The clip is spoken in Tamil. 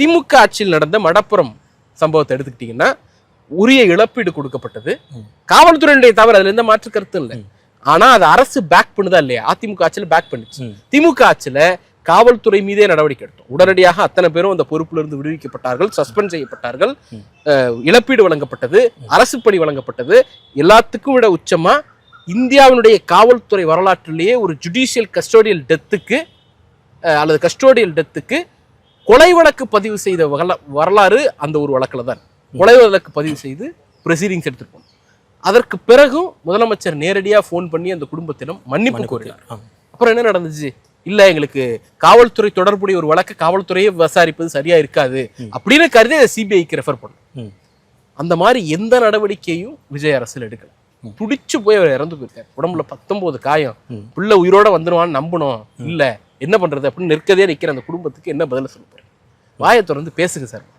திமுக ஆட்சியில் நடந்த மடப்புறம் சம்பவத்தை எடுத்துக்கிட்டீங்கன்னா உரிய இழப்பீடு கொடுக்கப்பட்டது. காவல்துறையினுடைய தவறு, அதுல எந்த மாற்று கருத்து இல்லை. ஆனா அது அரசு பேக் பண்ணுதா இல்லையா? அதிமுக ஆட்சியில பேக் பண்ணுச்சு. திமுக ஆட்சியில காவல்துறை மீதே நடவடிக்கை எடுத்தோம். உடனடியாக அத்தனை பேரும் அந்த பொறுப்புல இருந்து விடுவிக்கப்பட்டார்கள், சஸ்பெண்ட் செய்யப்பட்டார்கள், இழப்பீடு வழங்கப்பட்டது, அரசு பணி வழங்கப்பட்டது. எல்லாத்துக்கும் விட உச்சமா இந்தியாவினுடைய காவல்துறை வரலாற்றிலேயே ஒரு ஜுடிஷியல் கஸ்டோடியல் டெத்துக்கு அல்லது கஸ்டோடியல் டெத்துக்கு கொலை வழக்கு பதிவு செய்த வரலாறு அந்த ஒரு வழக்கில் தான். கொலை வழக்கு பதிவு செய்து ப்ரொசீடிங்ஸ் எடுத்துருப்போம். அதற்கு பிறகும் முதலமைச்சர் நேரடியாக ஃபோன் பண்ணி அந்த குடும்பத்திடம் மன்னிப்பு கோரினார். அப்புறம் என்ன நடந்துச்சு? இல்லை, எங்களுக்கு காவல்துறை தொடர்புடைய ஒரு வழக்கு காவல்துறையை விசாரிப்பது சரியா இருக்காது அப்படின்னு கருதி அதை சிபிஐக்கு ரெஃபர் பண்ணும். அந்த மாதிரி எந்த நடவடிக்கையும் விஜய் அரசில் எடுக்கல. துடிச்சு போய் அவர் இறந்து போயிருக்காரு. உடம்புல 19 காயம். பிள்ளை உயிரோட வந்துடுவான்னு நம்பணும். இல்லை, என்ன பண்றது அப்படின்னு நிற்கதே நிற்கிற அந்த குடும்பத்துக்கு என்ன பதில சொல்ல போறேன்? வாயை திறந்து பேசுங்க சார்.